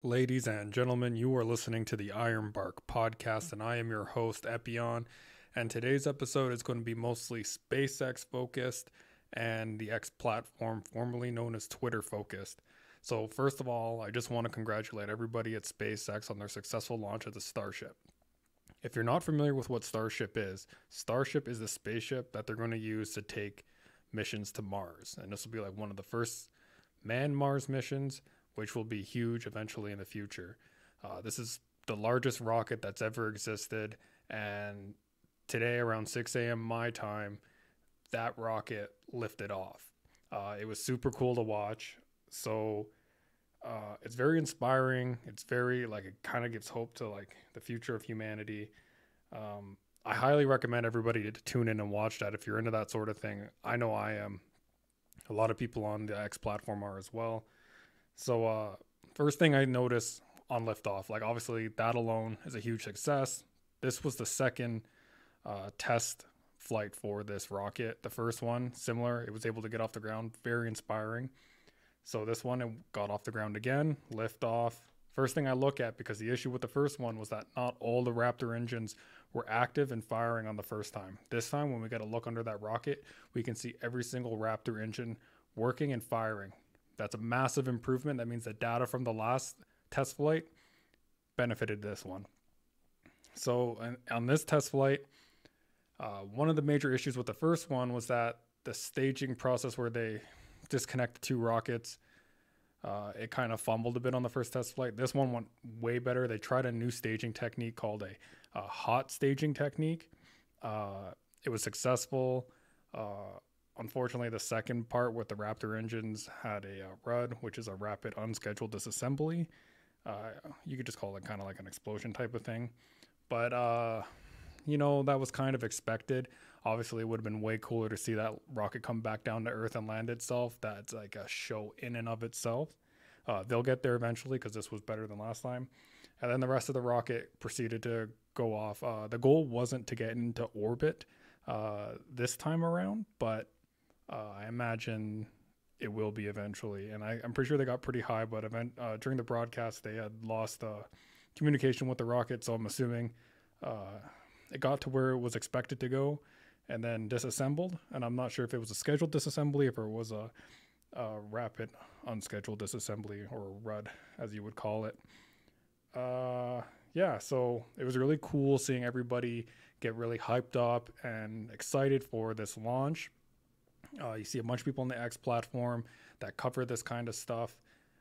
Ladies and gentlemen, you are listening to the Ironbark podcast, and I am your host, Epion. And today's episode is going to be mostly SpaceX focused and the X platform, formerly known as Twitter focused. So, first of all, I just want to congratulate everybody at SpaceX on their successful launch of the Starship. If you're not familiar with what Starship is the spaceship that they're going to use to take missions to Mars. And this will be like one of the first manned Mars missions, which will be huge eventually in the future. This is the largest rocket that's ever existed. And today, around 6 a.m. my time, that rocket lifted off. It was super cool to watch. So it's very inspiring. It's very like it kind of gives hope to like the future of humanity. I highly recommend everybody to tune in and watch that if you're into that sort of thing. I know I am. A lot of people on the X platform are as well. So first thing I noticed on liftoff, like obviously that alone is a huge success. This was the second test flight for this rocket. The first one, similar, it was able to get off the ground, very inspiring. So this one, it got off the ground again, lift off. First thing I look at, because the issue with the first one was that not all the Raptor engines were active and firing on the first time. This time, when we get a look under that rocket, we can see every single Raptor engine working and firing. That's a massive improvement. That means the data from the last test flight benefited this one. So on this test flight, one of the major issues with the first one was that the staging process where they disconnect the two rockets, it kind of fumbled a bit on the first test flight. This one went way better. They tried a new staging technique called a hot staging technique. It was successful. Unfortunately, the second part with the Raptor engines had a RUD, which is a rapid unscheduled disassembly. You could just call it kind of like an explosion type of thing. But, that was kind of expected. Obviously, it would have been way cooler to see that rocket come back down to Earth and land itself. That's like a show in and of itself. They'll get there eventually because this was better than last time. And then the rest of the rocket proceeded to go off. The goal wasn't to get into orbit this time around, but I imagine it will be eventually. And I'm pretty sure they got pretty high, but during the broadcast, they had lost communication with the rocket. So I'm assuming it got to where it was expected to go and then disassembled. And I'm not sure if it was a scheduled disassembly, if it was a rapid unscheduled disassembly, or RUD, as you would call it. Yeah, so it was really cool seeing everybody get really hyped up and excited for this launch. You see a bunch of people on the X platform that cover this kind of stuff.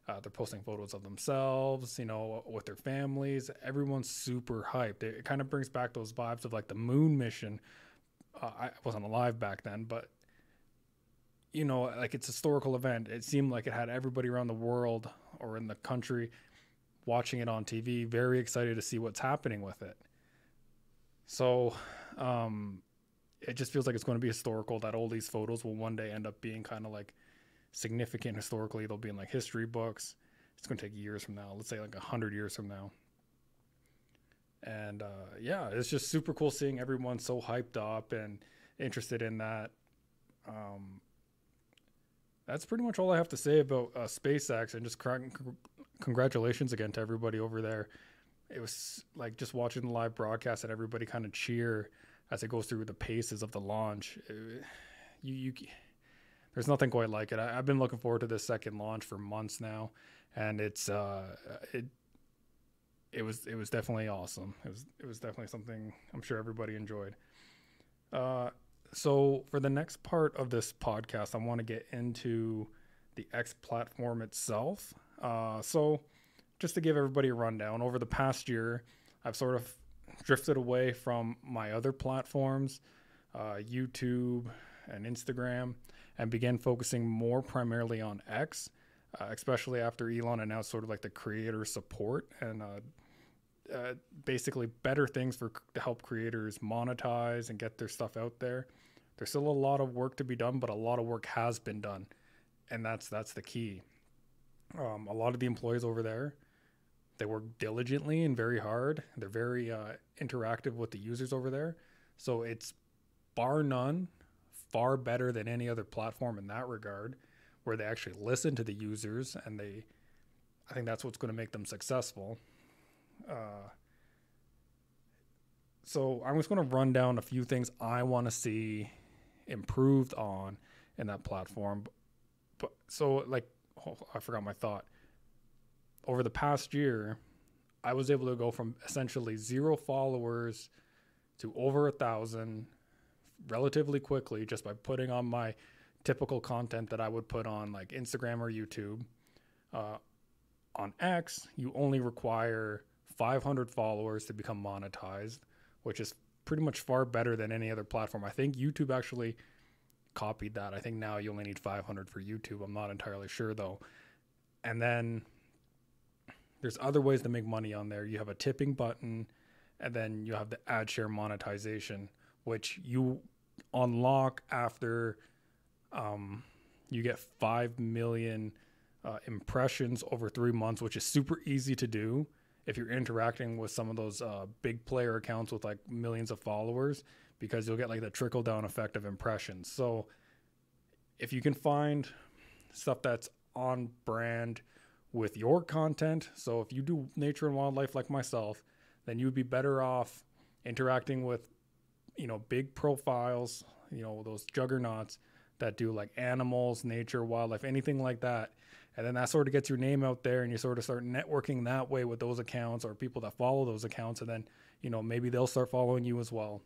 They're posting photos of themselves, with their families. Everyone's super hyped. It kind of brings back those vibes of like the moon mission. I wasn't alive back then, but like it's a historical event. It seemed like it had everybody around the world or in the country watching it on TV, very excited to see what's happening with it. So, it just feels like it's going to be historical, that all these photos will one day end up being kind of like significant historically. They'll be in like history books. It's going to take years from now, let's say like 100 years from now. And yeah, it's just super cool seeing everyone so hyped up and interested in that. Um, that's pretty much all I have to say about SpaceX, and just congratulations again to everybody over there. It was like just watching the live broadcast and everybody kind of cheer as it goes through the paces of the launch. You there's nothing quite like it. I've been looking forward to this second launch for months now, and it was definitely awesome. It was definitely something I'm sure everybody enjoyed. Uh, so for the next part of this podcast, I want to get into the X platform itself. So just to give everybody a rundown, over the past year, I've sort of drifted away from my other platforms, YouTube and Instagram, and began focusing more primarily on X, especially after Elon announced sort of like the creator support and basically better things to help creators monetize and get their stuff out there. There's still a lot of work to be done, but a lot of work has been done, and that's the key. A lot of the employees over there, they work diligently and very hard. They're very interactive with the users over there. So it's bar none far better than any other platform in that regard, where they actually listen to the users and they I think that's what's going to make them successful. Uh, so I'm just going to run down a few things I want to see improved on in that platform. But so like, oh, I forgot my thought. Over the past year, I was able to go from essentially 0 followers to over 1,000 relatively quickly just by putting on my typical content that I would put on like Instagram or YouTube. On X, you only require 500 followers to become monetized, which is pretty much far better than any other platform. I think YouTube actually copied that. I think now you only need 500 for YouTube. I'm not entirely sure though. And then there's other ways to make money on there. You have a tipping button, and then you have the ad share monetization, which you unlock after you get 5 million impressions over 3 months, which is super easy to do if you're interacting with some of those big player accounts with like millions of followers, because you'll get like the trickle down effect of impressions. So if you can find stuff that's on brand with your content, so if you do nature and wildlife like myself, then you'd be better off interacting with, big profiles, those juggernauts that do like animals, nature, wildlife, anything like that. And then that sort of gets your name out there, and you sort of start networking that way with those accounts or people that follow those accounts. And then, maybe they'll start following you as well.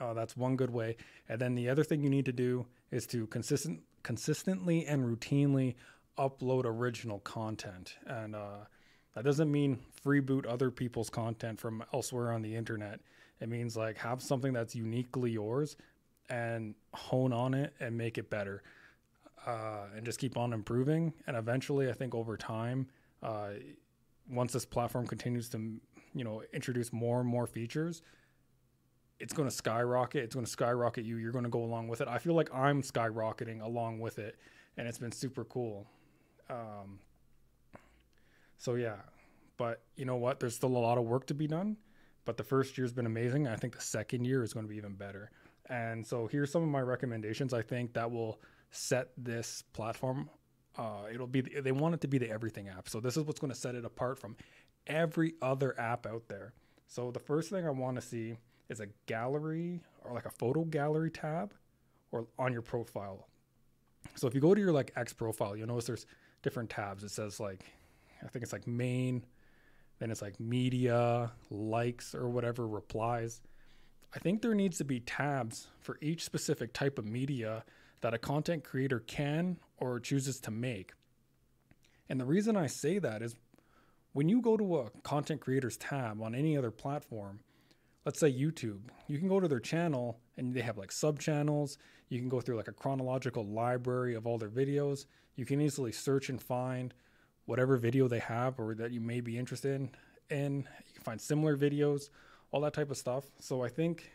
That's one good way. And then the other thing you need to do is to consistently and routinely upload original content. And that doesn't mean freeboot other people's content from elsewhere on the internet. It means like have something that's uniquely yours and hone on it and make it better. And just keep on improving. And eventually, I think over time, once this platform continues to, introduce more and more features, it's going to skyrocket. It's going to skyrocket you. You're going to go along with it. I feel like I'm skyrocketing along with it, and it's been super cool. So yeah, but you know what? There's still a lot of work to be done, but the first year's been amazing. I think the second year is going to be even better. And so here's some of my recommendations. I think that will set this platform. They want it to be the everything app. So this is what's going to set it apart from every other app out there. So the first thing I want to see is a gallery or like a photo gallery tab or on your profile. So if you go to your like X profile, you'll notice there's different tabs. It says like, I think it's like main, then it's like media, likes or whatever, replies. I think there needs to be tabs for each specific type of media that a content creator can or chooses to make. And the reason I say that is when you go to a content creators tab on any other platform, let's say YouTube, you can go to their channel and they have like sub channels. You can go through like a chronological library of all their videos. You can easily search and find whatever video they have or that you may be interested in. You can find similar videos, all that type of stuff. So I think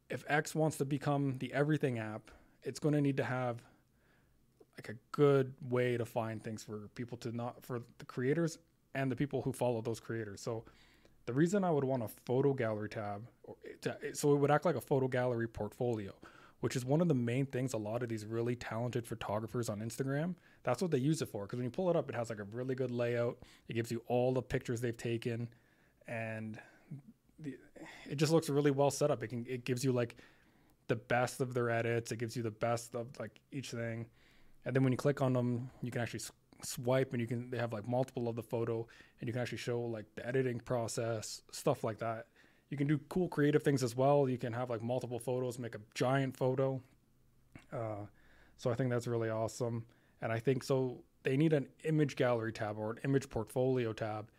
if X wants to become the everything app, it's going to need to have like a good way to find things for people for the creators and the people who follow those creators. So the reason I would want a photo gallery tab, so it would act like a photo gallery portfolio, which is one of the main things a lot of these really talented photographers on Instagram, that's what they use it for. Because when you pull it up, it has like a really good layout. It gives you all the pictures they've taken, and it just looks really well set up. It gives you like the best of their edits. It gives you the best of like each thing. And then when you click on them, you can actually swipe and they have like multiple of the photo, and you can actually show like the editing process, stuff like that. You can do cool creative things as well. You can have like multiple photos, make a giant photo. So I think that's really awesome. And I think so they need an image gallery tab or an image portfolio tab,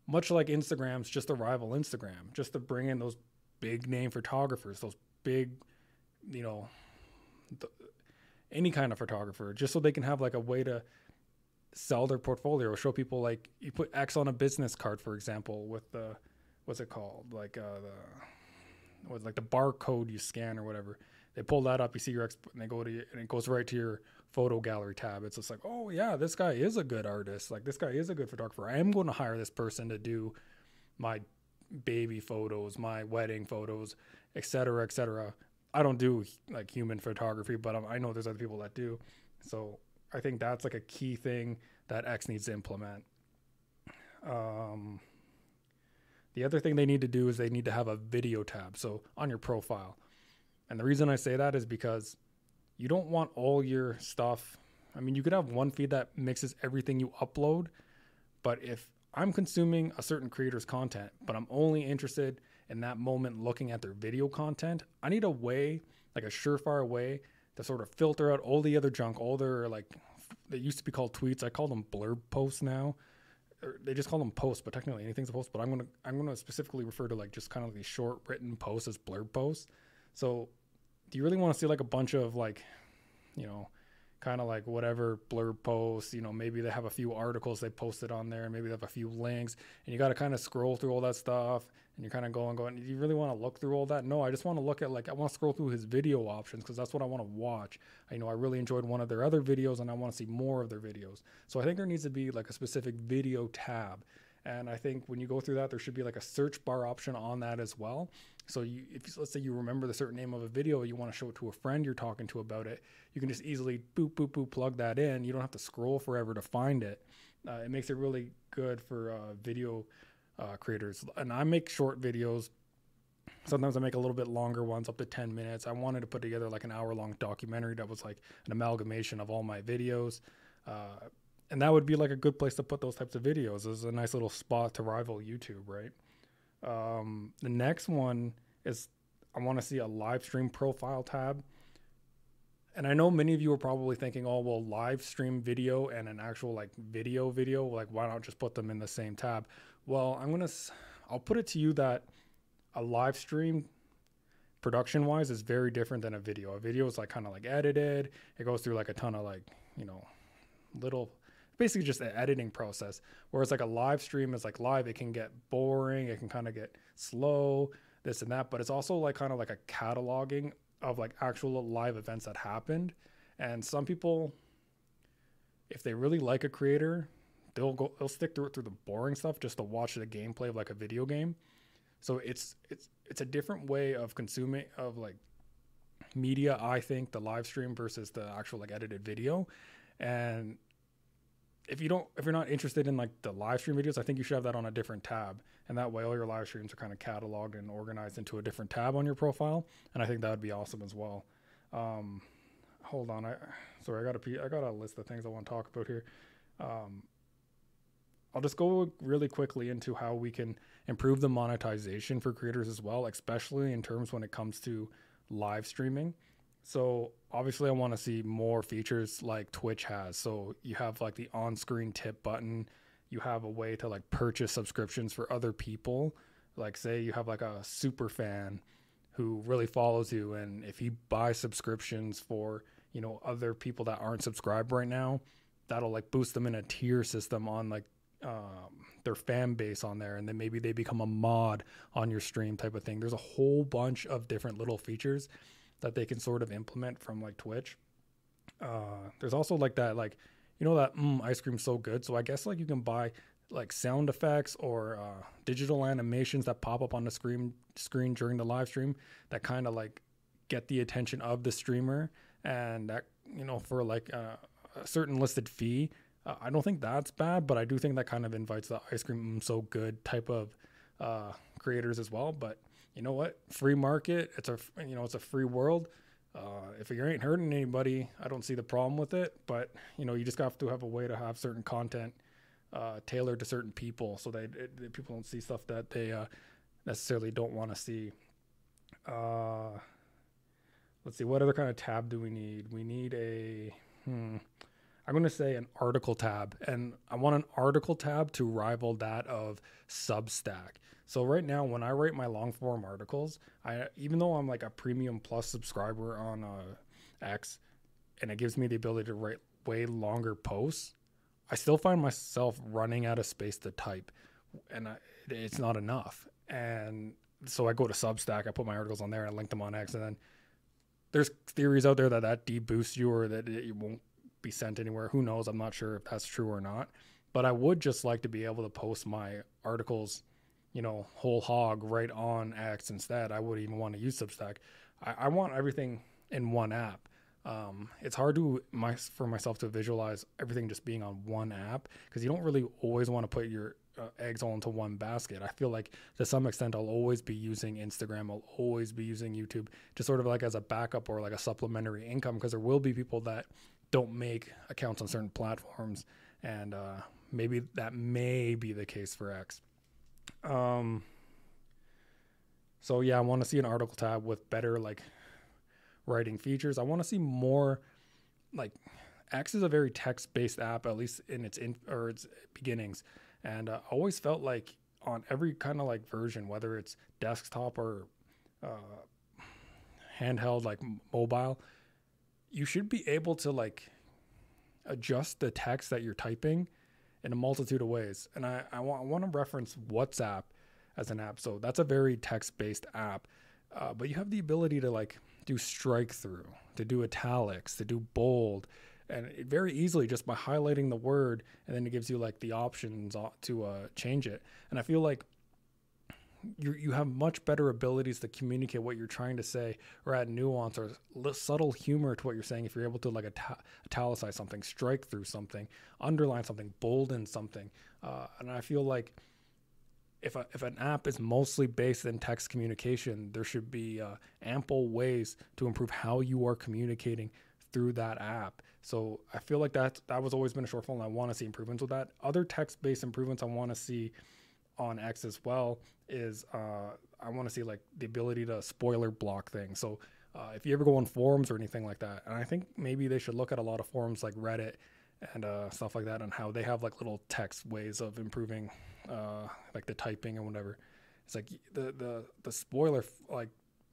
much like Instagram's just to rival Instagram, just to bring in those big name photographers, those big, any kind of photographer, just so they can have like a way to sell their portfolio or show people, like you put X on a business card, for example, with the, what's it called? Like the barcode you scan or whatever. They pull that up, you see your X, and they go to you, and it goes right to your photo gallery tab. It's just like, oh yeah, this guy is a good artist. Like this guy is a good photographer. I am going to hire this person to do my baby photos, my wedding photos, etc., etc. I don't do like human photography, but I know there's other people that do. So I think that's like a key thing that X needs to implement. The other thing they need to do is they need to have a video tab. So on your profile. And the reason I say that is because you don't want all your stuff. I mean, you could have one feed that mixes everything you upload, but if I'm consuming a certain creator's content, but I'm only interested in that moment looking at their video content, I need a way, like a surefire way, to sort of filter out all the other junk, all their, like, they used to be called tweets. I call them blurb posts now. Or they just call them posts, but technically anything's a post. But I'm gonna specifically refer to like just kind of like these short written posts as blurb posts. So do you really want to see like a bunch of like, you know, kind of like whatever blurb posts, you know, maybe they have a few articles they posted on there, and maybe they have a few links, and you got to kind of scroll through all that stuff, and you're kind of going, do you really want to look through all that? No, I just want to look at, like, I want to scroll through his video options because that's what I want to watch. I really enjoyed one of their other videos and I want to see more of their videos. So I think there needs to be like a specific video tab. And I think when you go through that, there should be like a search bar option on that as well. So if let's say you remember the certain name of a video, you want to show it to a friend you're talking to about it, you can just easily boop, boop, boop, plug that in. You don't have to scroll forever to find it. It makes it really good for video creators. And I make short videos. Sometimes I make a little bit longer ones, up to 10 minutes. I wanted to put together like an hour-long documentary that was like an amalgamation of all my videos. And that would be like a good place to put those types of videos. It's a nice little spot to rival YouTube, right? The next one is I want to see a live stream profile tab. And I know many of you are probably thinking, oh, well, live stream video and an actual like video, like why not just put them in the same tab? Well, I'll put it to you that a live stream production wise is very different than a video. A video is like kind of like edited. It goes through like a ton of like, little, basically just an editing process. Whereas like a live stream is like live, it can get boring. It can kind of get slow, this and that, but it's also like kind of like a cataloging of like actual live events that happened. And some people, if they really like a creator, they'll stick through the boring stuff just to watch the gameplay of like a video game. So it's a different way of consuming of like media, I think, the live stream versus the actual like edited video. And if you're not interested in like the live stream videos, I think you should have that on a different tab. And that way all your live streams are kind of cataloged and organized into a different tab on your profile. And I think that would be awesome as well. Hold on. I got a list of things I want to talk about here. I'll just go really quickly into how we can improve the monetization for creators as well, especially in terms when it comes to live streaming. So obviously I want to see more features like Twitch has. So you have like the on-screen tip button. You have a way to like purchase subscriptions for other people. Like say you have like a super fan who really follows you, and if he buys subscriptions for, other people that aren't subscribed right now, that'll like boost them in a tier system on like their fan base on there, and then maybe they become a mod on your stream type of thing. There's a whole bunch of different little features that they can sort of implement from like Twitch. There's also like that, like, that ice cream's so good. So I guess like you can buy like sound effects or digital animations that pop up on the screen during the live stream that kind of like get the attention of the streamer, and that, for like a certain listed fee. I don't think that's bad, but I do think that kind of invites the ice cream so good type of creators as well. But you know what? Free market. It's a free world. If you ain't hurting anybody, I don't see the problem with it. But you just have to have a way to have certain content tailored to certain people, so that people don't see stuff that they necessarily don't want to see. Let's see. What other kind of tab do we need? We need I'm going to say an article tab, and I want an article tab to rival that of Substack. So right now, when I write my long form articles, even though I'm like a premium plus subscriber on X, and it gives me the ability to write way longer posts, I still find myself running out of space to type, and it's not enough. And so I go to Substack, I put my articles on there, and I link them on X, and then there's theories out there that deboosts you, or that it won't be sent anywhere. Who knows? I'm not sure if that's true or not, but I would just like to be able to post my articles, whole hog right on X instead. I wouldn't even want to use Substack. I want everything in one app. It's hard for myself to visualize everything just being on one app, because you don't really always want to put your eggs all into one basket. I feel like to some extent I'll always be using Instagram, I'll always be using YouTube, just sort of like as a backup or like a supplementary income, because there will be people that don't make accounts on certain platforms, and maybe that may be the case for X. Um, so yeah, I want to see an article tab with better like writing features. I want to see more like X is a very text-based app, at least in its beginnings, and I always felt like on every kind of like version, whether it's desktop or uh, handheld, like mobile, you should be able to like adjust the text that you're typing in a multitude of ways. And I want to reference WhatsApp as an app. So that's a very text-based app, but you have the ability to like do strike through, to do italics, to do bold, and very easily just by highlighting the word, and then it gives you like the options to change it. And I feel like you have much better abilities to communicate what you're trying to say, or add nuance or subtle humor to what you're saying if you're able to like italicize something, strike through something, underline something, bolden something. And I feel like if an app is mostly based in text communication, there should be ample ways to improve how you are communicating through that app. So I feel like that was always been a shortfall, and I want to see improvements with that. Other text-based improvements I want to see on X as well is I want to see like the ability to spoiler block things. So if you ever go on forums or anything like that, and I think maybe they should look at a lot of forums like Reddit and stuff like that, and how they have like little text ways of improving like the typing and whatever. It's like the spoiler like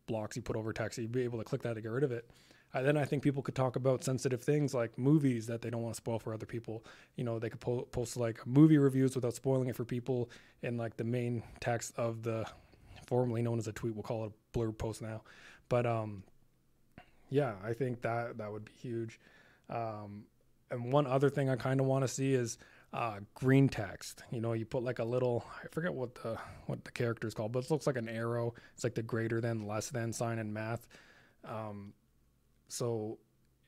blocks you put over text, so you'd be able to click that to get rid of it. Then I think people could talk about sensitive things like movies that they don't want to spoil for other people. You know, they could post like movie reviews without spoiling it for people in like the main text of the formerly known as a tweet. We'll call it a blurb post now. But yeah, I think that would be huge. And one other thing I kind of want to see is green text. You know, you put like a little, I forget what the character is called, but it looks like an arrow. It's like the greater than, less than sign in math. So,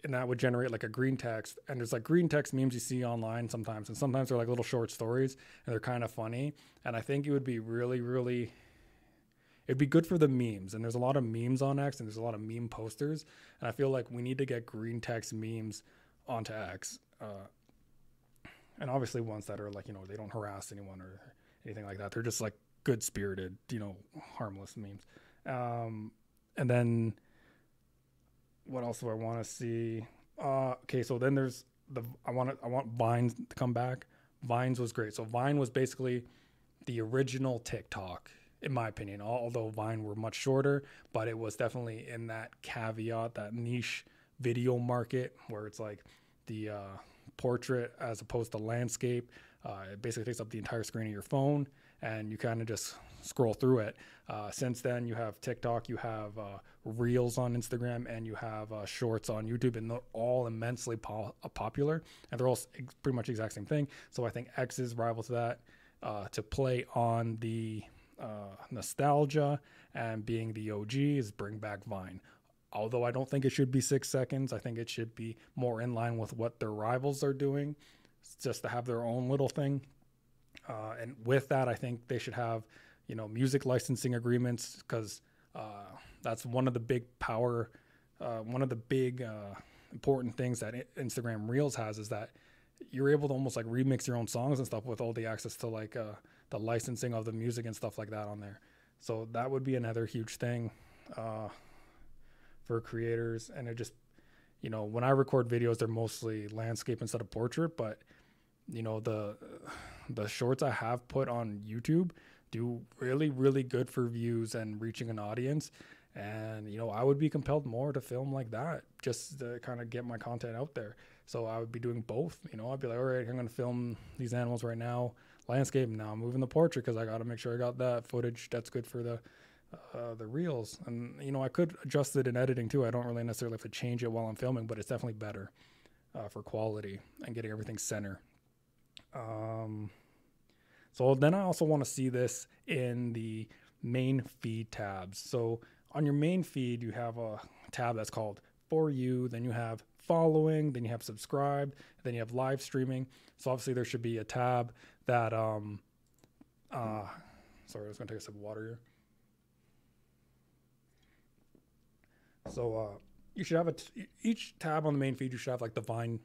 and that would generate like a green text. And there's like green text memes you see online sometimes. And sometimes they're like little short stories and they're kind of funny. And I think it would be really, it'd be good for the memes. And there's a lot of memes on X and there's a lot of meme posters. And I feel like we need to get green text memes onto X. And obviously ones that are like, you know, they don't harass anyone or anything like that. They're just like good spirited, you know, harmless memes. And then, what else do I want to see? Okay, so then there's I want Vines to come back. Vines was great. So Vine was basically the original TikTok, in my opinion. Although Vine were much shorter, but it was definitely in that caveat, that niche video market where it's like the portrait as opposed to landscape. It basically takes up the entire screen of your phone, and you kind of just scroll through it. Since then, you have TikTok, you have Reels on Instagram, and you have Shorts on YouTube, and they're all immensely popular, and they're all pretty much the exact same thing. So I think X is rival to that. To play on the nostalgia and being the OG is bring back Vine. Although I don't think it should be 6 seconds. I think it should be more in line with what their rivals are doing, just to have their own little thing. And with that, I think they should have, you know, music licensing agreements, because that's one of the big important things that Instagram Reels has, is that you're able to almost like remix your own songs and stuff with all the access to like the licensing of the music and stuff like that on there. So that would be another huge thing for creators. And it just, you know, when I record videos, they're mostly landscape instead of portrait, but you know, the shorts I have put on YouTube do really good for views and reaching an audience. And, you know, I would be compelled more to film like that, just to kind of get my content out there. So I would be doing both. You know, I'd be like, all right, I'm going to film these animals right now, landscape. Now I'm moving the portrait because I got to make sure I got that footage that's good for the reels. And, you know, I could adjust it in editing too. I don't really necessarily have to change it while I'm filming, but it's definitely better for quality and getting everything center. So then I also want to see this in the main feed tabs. So on your main feed, you have a tab that's called For You, then you have following, then you have subscribed, then you have live streaming. So obviously there should be a tab that sorry, I was gonna take a sip of water here. So you should have each tab on the main feed, you should have like the Vine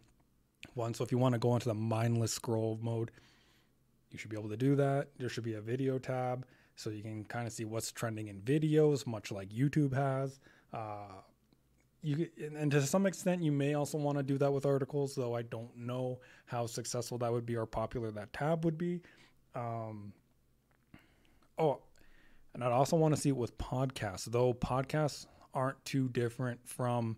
one. So if you want to go into the mindless scroll mode, you should be able to do that. There should be a video tab so you can kind of see what's trending in videos, much like YouTube has. And to some extent, you may also want to do that with articles, though I don't know how successful that would be or popular that tab would be. And I'd also want to see it with podcasts, though podcasts aren't too different from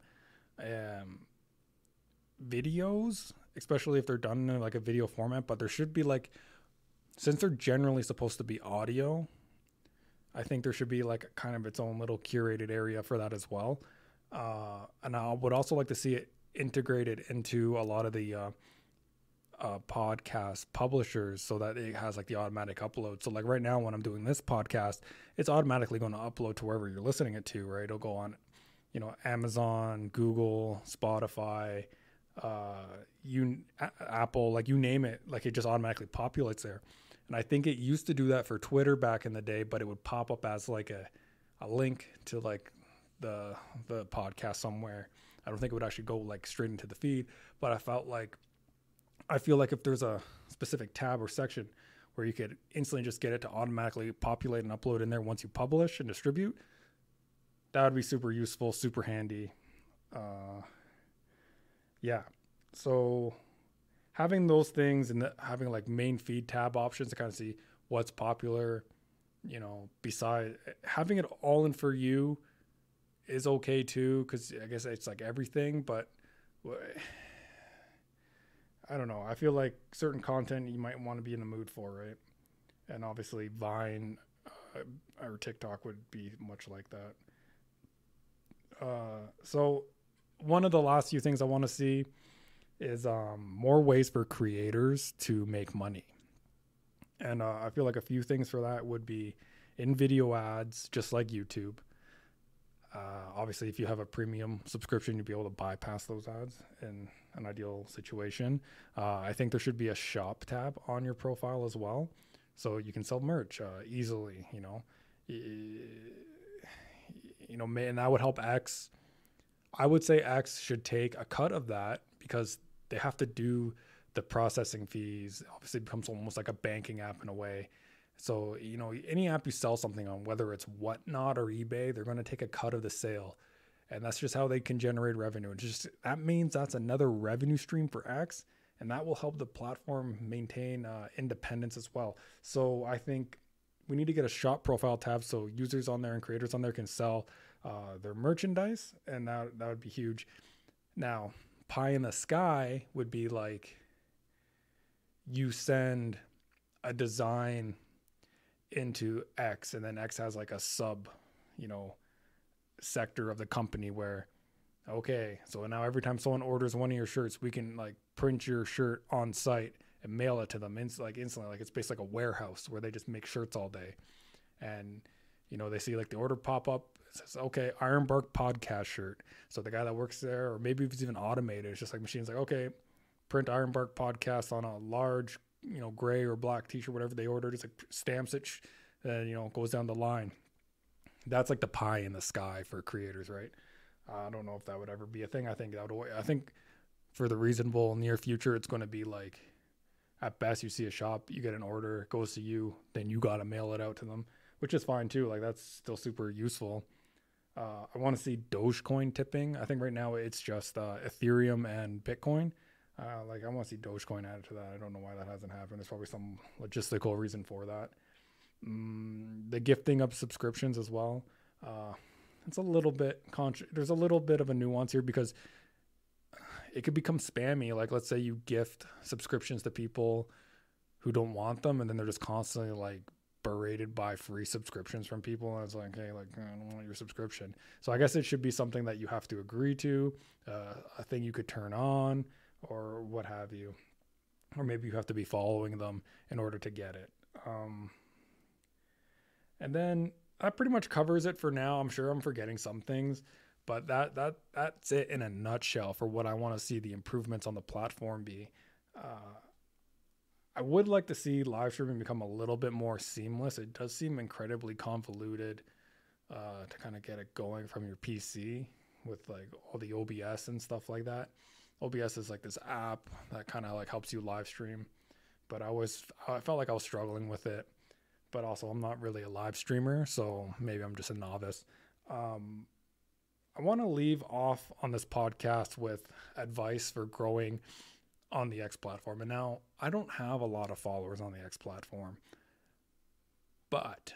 videos, especially if they're done in like a video format. But there should be like, since they're generally supposed to be audio, I think there should be like kind of its own little curated area for that as well. And I would also like to see it integrated into a lot of the podcast publishers so that it has like the automatic upload. So like right now when I'm doing this podcast, it's automatically going to upload to wherever you're listening it to, right? It'll go on, Amazon, Google, Spotify, Apple, like you name it, like it just automatically populates there. And I think it used to do that for Twitter back in the day, but it would pop up as like a link to like the podcast somewhere. I don't think it would actually go like straight into the feed, but I feel like if there's a specific tab or section where you could instantly just get it to automatically populate and upload in there once you publish and distribute, that would be super useful, super handy. Yeah. So having those things and having like main feed tab options to kind of see what's popular, beside having it all in For You is okay too, because I guess it's like everything, but I don't know. I feel like certain content you might want to be in the mood for, right? And obviously Vine or TikTok would be much like that. So one of the last few things I want to see is more ways for creators to make money. And I feel like a few things for that would be in video ads, just like YouTube. Obviously, if you have a premium subscription, you'd be able to bypass those ads in an ideal situation. I think there should be a shop tab on your profile as well, so you can sell merch easily. And that would help X. I would say X should take a cut of that because they have to do the processing fees. Obviously, it becomes almost like a banking app in a way. So, any app you sell something on, whether it's Whatnot or eBay, they're going to take a cut of the sale. And that's just how they can generate revenue. That means that's another revenue stream for X, and that will help the platform maintain independence as well. So I think we need to get a shop profile tab so users on there and creators on there can sell their merchandise, and that would be huge. Now, pie in the sky would be like you send a design into X, and then X has like a sub, sector of the company where, okay, so now every time someone orders one of your shirts, we can like print your shirt on site and mail it to them instantly. Like it's basically like a warehouse where they just make shirts all day. And, they see like the order pop up. It says, okay, Ironbark podcast shirt. So the guy that works there, or maybe if it's even automated, it's just like machines like, okay, print Ironbark podcast on a large, gray or black t-shirt, whatever they ordered. It's like stamps it, and, goes down the line. That's like the pie in the sky for creators, right? I don't know if that would ever be a thing. I think for the reasonable near future, it's going to be like, at best, you see a shop, you get an order, it goes to you, then you got to mail it out to them, which is fine too. Like that's still super useful. I want to see Dogecoin tipping. I think right now it's just Ethereum and Bitcoin. I want to see Dogecoin added to that. I don't know why that hasn't happened. There's probably some logistical reason for that. The gifting of subscriptions as well. It's a little bit there's a little bit of a nuance here because it could become spammy. Like let's say you gift subscriptions to people who don't want them, and then they're just constantly like berated by free subscriptions from people, and it's like, hey, like I don't want your subscription. So I guess it should be something that you have to agree to, a thing you could turn on or what have you, or maybe you have to be following them in order to get it. And then that pretty much covers it for now. I'm sure I'm forgetting some things, But that's it in a nutshell for what I want to see the improvements on the platform be. I would like to see live streaming become a little bit more seamless. It does seem incredibly convoluted to kind of get it going from your PC with like all the OBS and stuff like that. OBS is like this app that kind of like helps you live stream, but I felt like I was struggling with it. But also, I'm not really a live streamer, so maybe I'm just a novice. I want to leave off on this podcast with advice for growing on the X platform. And now I don't have a lot of followers on the X platform, but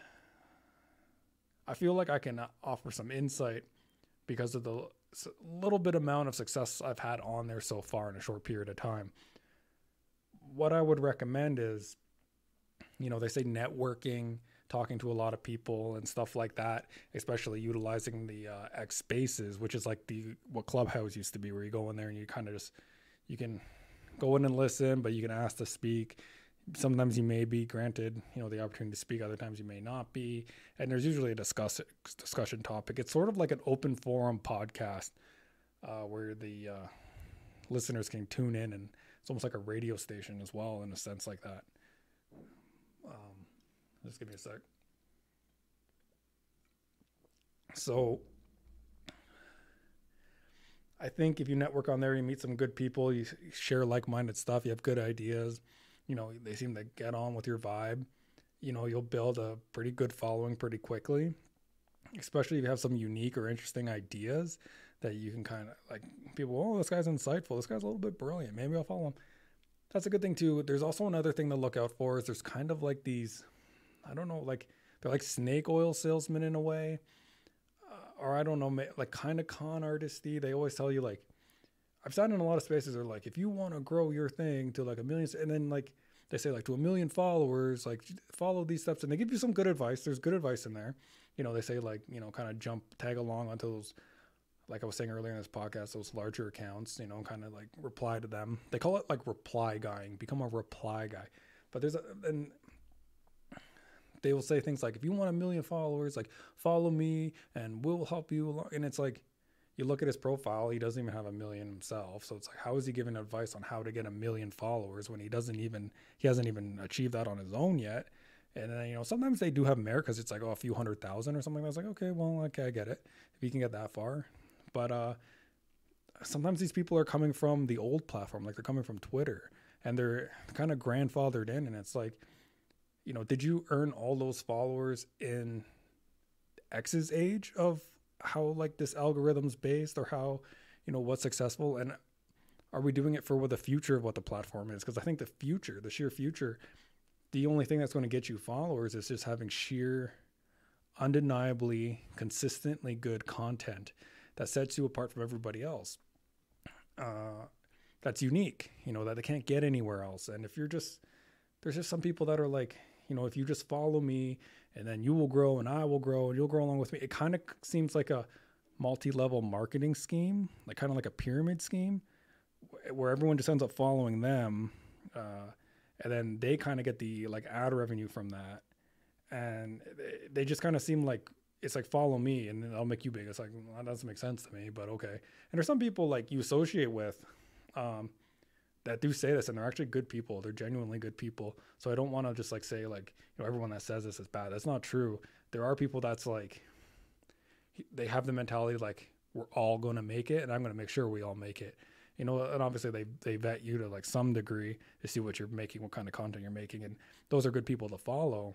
I feel like I can offer some insight because of the little bit amount of success I've had on there so far in a short period of time. What I would recommend is, they say networking, talking to a lot of people and stuff like that, especially utilizing the X Spaces, which is like what Clubhouse used to be, where you go in there and you kind of you can go in and listen, but you can ask to speak. Sometimes you may be granted, the opportunity to speak. Other times you may not be. And there's usually a discussion topic. It's sort of like an open forum podcast where the listeners can tune in, and it's almost like a radio station as well in a sense like that. Just give me a sec. So I think if you network on there, you meet some good people, you share like-minded stuff, you have good ideas, they seem to get on with your vibe, you'll build a pretty good following pretty quickly, especially if you have some unique or interesting ideas that you can kind of like people, this guy's insightful, this guy's a little bit brilliant, maybe I'll follow him. That's a good thing too. There's also another thing to look out for is there's kind of like these, I don't know, like they're like snake oil salesmen in a way, or I don't know, like kind of con artisty. They always tell you like, I've sat in a lot of spaces they're like, if you want to grow your thing to like 1 million, and then like they say like to 1 million followers, like follow these steps, and they give you some good advice. There's good advice in there. They say like, kind of tag along onto those, like I was saying earlier in this podcast, those larger accounts, kind of like reply to them. They call it like reply guying, become a reply guy. But and they will say things like, if you want 1 million followers, like follow me and we'll help you along. And it's like, you look at his profile, he doesn't even have 1 million himself. So it's like, how is he giving advice on how to get 1 million followers when he hasn't even achieved that on his own yet? And then, sometimes they do have merit because it's like, a few 100,000 or something. I was like, okay, well, okay, I get it. If you can get that far. But sometimes these people are coming from the old platform, like they're coming from Twitter, and they're kind of grandfathered in. And it's like, did you earn all those followers in X's age of how like this algorithm's based, or how, what's successful? And are we doing it for what the future of what the platform is? Because I think the sheer future, the only thing that's going to get you followers is just having sheer, undeniably, consistently good content that sets you apart from everybody else. That's unique, that they can't get anywhere else. And if there's just some people that are like, if you just follow me and then you will grow and I will grow and you'll grow along with me. It kind of seems like a multi-level marketing scheme, like kind of like a pyramid scheme where everyone just ends up following them. And then they kind of get the like ad revenue from that. And they just kind of seem like, it's like, follow me and then I'll make you big. It's like, well, that doesn't make sense to me, but okay. And there's some people like you associate with, that do say this, and they're actually good people. They're genuinely good people. So I don't want to just like say like, everyone that says this is bad. That's not true. There are people that's like, they have the mentality like, we're all going to make it and I'm going to make sure we all make it. And obviously they vet you to like some degree to see what you're making, what kind of content you're making. And those are good people to follow.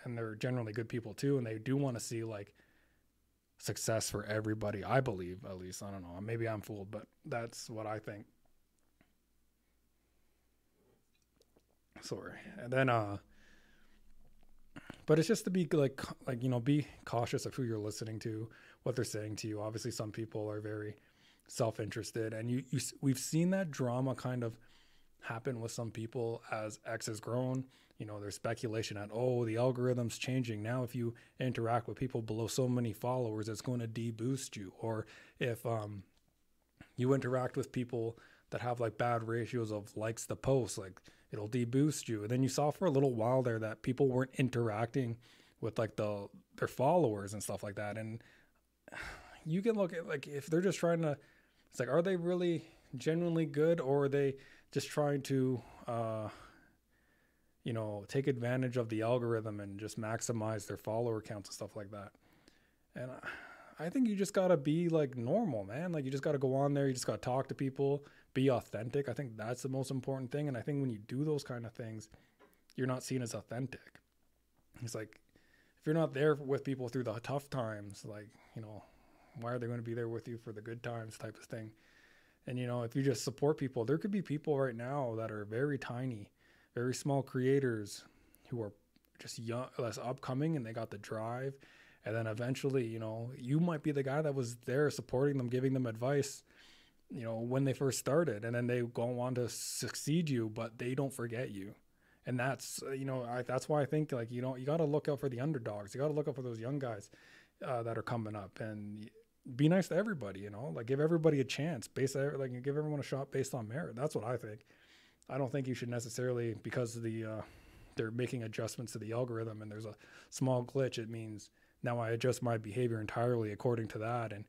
And they're generally good people too. And they do want to see like success for everybody. I believe, at least, I don't know, maybe I'm fooled, but that's what I think. Sorry. And then, but it's just to be like, be cautious of who you're listening to, what they're saying to you. Obviously some people are very self-interested, and we've seen that drama kind of happen with some people as X has grown. There's speculation that, the algorithm's changing. Now, if you interact with people below so many followers, it's going to de-boost you. Or if you interact with people that have like bad ratios of likes to posts, like it'll de-boost you. And then you saw for a little while there that people weren't interacting with like their followers and stuff like that. And you can look at, like, if they're just trying to, it's like, are they really genuinely good, or are they just trying to, take advantage of the algorithm and just maximize their follower counts and stuff like that. And I think you just got to be like normal, man. Like, you just got to go on there. You just got to talk to people, be authentic. I think that's the most important thing. And I think when you do those kind of things, you're not seen as authentic. It's like, if you're not there with people through the tough times, like, why are they going to be there with you for the good times type of thing? And, if you just support people, there could be people right now that are very tiny, very small creators who are just young, less upcoming, and they got the drive. And then eventually, you might be the guy that was there supporting them, giving them advice, when they first started, and then they go on to succeed you, but they don't forget you. And that's, that's why I think, like, you got to look out for the underdogs. You got to look out for those young guys that are coming up, and be nice to everybody, like, give everybody a chance, give everyone a shot based on merit. That's what I think. I don't think you should necessarily, because they're making adjustments to the algorithm and there's a small glitch, it means now I adjust my behavior entirely according to that. And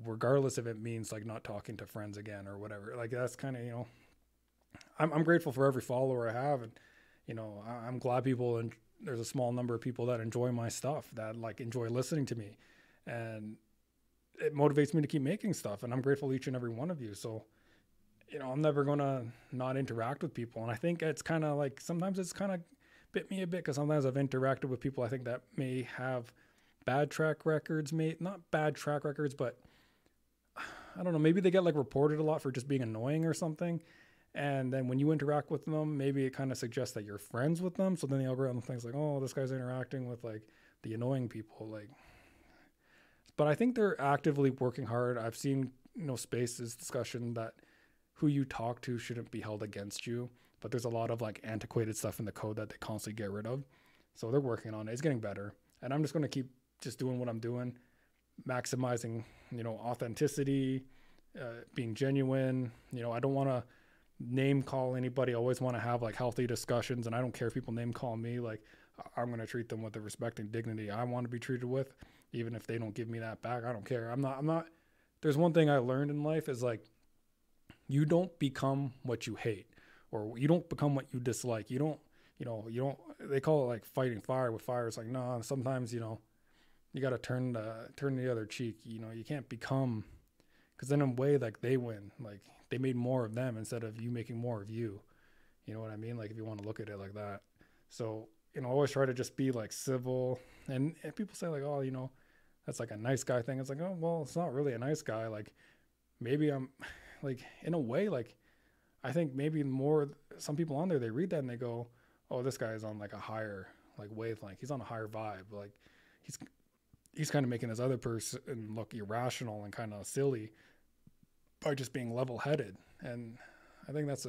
regardless if it means like not talking to friends again or whatever, like, that's kind of, I'm grateful for every follower I have. And, I'm glad people, and there's a small number of people that enjoy my stuff, that like enjoy listening to me, and it motivates me to keep making stuff. And I'm grateful to each and every one of you. So, I'm never going to not interact with people. And I think it's kind of like, sometimes it's kind of bit me a bit, because sometimes I've interacted with people I think that may have bad track records, not bad track records, but I don't know, maybe they get like reported a lot for just being annoying or something. And then when you interact with them, maybe it kind of suggests that you're friends with them. So then the algorithm thinks like, oh, this guy's interacting with like the annoying people. Like, but I think they're actively working hard. I've seen, Spaces discussion that who you talk to shouldn't be held against you, but there's a lot of like antiquated stuff in the code that they constantly get rid of. So they're working on it. It's getting better. And I'm just going to keep just doing what I'm doing, maximizing, authenticity, being genuine. I don't want to name call anybody. I always want to have like healthy discussions. And I don't care if people name call me, like, I'm going to treat them with the respect and dignity I want to be treated with, even if they don't give me that back. I don't care. I'm not, there's one thing I learned in life is like, you don't become what you hate, or you don't become what you dislike. You don't, they call it like fighting fire with fire. It's like, no, sometimes, you got to turn the other cheek. You can't become, because then in a way, like, they win, like they made more of them instead of you making more of you. You know what I mean? Like, if you want to look at it like that. So, always try to just be like civil. And if people say like, oh, that's like a nice guy thing. It's like, oh, well, it's not really a nice guy. Like, maybe I'm like, in a way, like, I think maybe more, some people on there, they read that and they go, oh, this guy is on like a higher like wavelength. He's on a higher vibe. Like, he's kind of making this other person look irrational and kind of silly by just being level-headed. And I think that's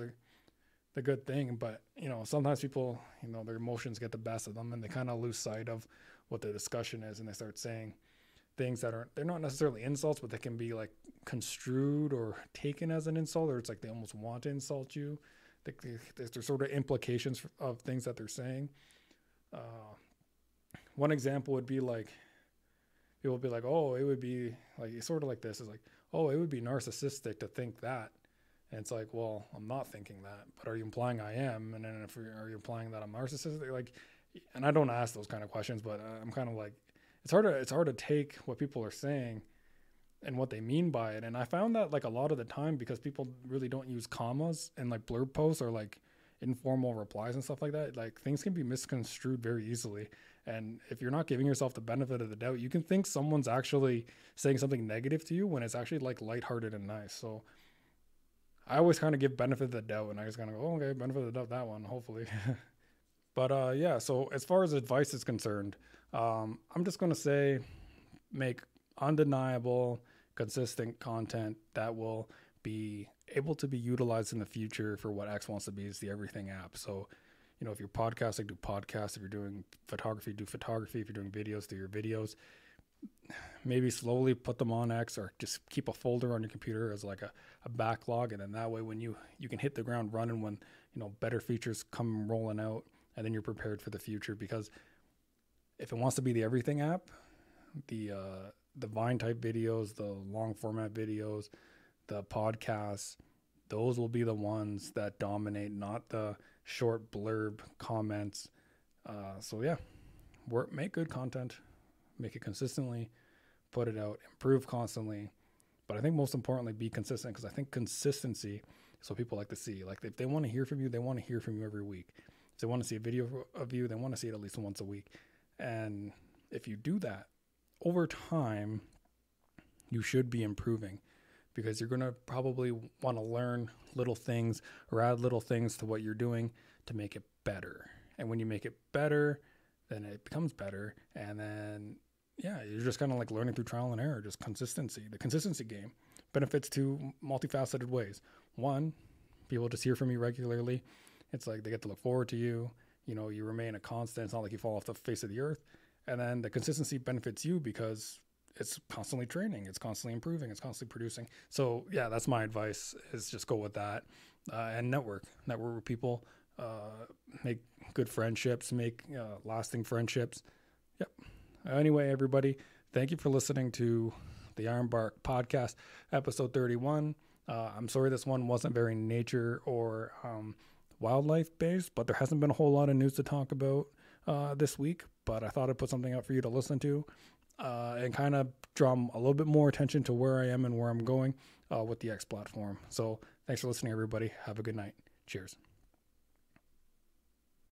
the good thing. But, sometimes people, their emotions get the best of them, and they kind of lose sight of what the discussion is, and they start saying things that they're not necessarily insults, but they can be like construed or taken as an insult, or it's like they almost want to insult you. There's sort of implications of things that they're saying. One example would be like, people would be like, oh, it would be like, it's sort of like this. It's like, oh, it would be narcissistic to think that. And it's like, well, I'm not thinking that, but are you implying I am? And then are you implying that I'm narcissistic? Like, and I don't ask those kind of questions, but I'm kind of like, it's hard to take what people are saying and what they mean by it. And I found that like a lot of the time, because people really don't use commas in like blurb posts or like informal replies and stuff like that, like things can be misconstrued very easily. And if you're not giving yourself the benefit of the doubt, you can think someone's actually saying something negative to you when it's actually like lighthearted and nice. So I always kind of give benefit of the doubt, and I just kind of go, oh, okay, benefit of the doubt, that one, hopefully. But yeah, so as far as advice is concerned, I'm just going to say, make undeniable, consistent content that will be able to be utilized in the future for what X wants to be, is the everything app. So, if you're podcasting, do podcasts. If you're doing photography, do photography. If you're doing videos, do your videos. Maybe slowly put them on X, or just keep a folder on your computer as like a backlog. And then that way, when you can hit the ground running when, better features come rolling out, and then you're prepared for the future. Because if it wants to be the everything app, the the Vine type videos, the long format videos, the podcasts, those will be the ones that dominate, not the short blurb comments. So yeah, make good content, make it consistently, put it out, improve constantly. But I think most importantly, be consistent, because I think consistency is what people like to see. Like if they want to hear from you, they want to hear from you every week. If they want to see a video of you, they want to see it at least once a week. And if you do that over time, you should be improving, because you're going to probably want to learn little things or add little things to what you're doing to make it better. And when you make it better, then it becomes better. And then, yeah, you're just kind of like learning through trial and error, just consistency. The consistency game benefits two multifaceted ways. One, people just hear from you regularly. It's like they get to look forward to you. You know, you remain a constant. It's not like you fall off the face of the earth. And then the consistency benefits you because it's constantly training, it's constantly improving, it's constantly producing. So yeah, that's my advice, is just go with that. And network with people, make good friendships, make lasting friendships. Yep. Anyway, everybody, thank you for listening to the Ironbark podcast, episode 31. I'm sorry this one wasn't very nature or wildlife based, but there hasn't been a whole lot of news to talk about this week, but I thought I'd put something out for you to listen to. And kind of draw a little bit more attention to where I am and where I'm going with the X platform. So thanks for listening, everybody. Have a good night. Cheers.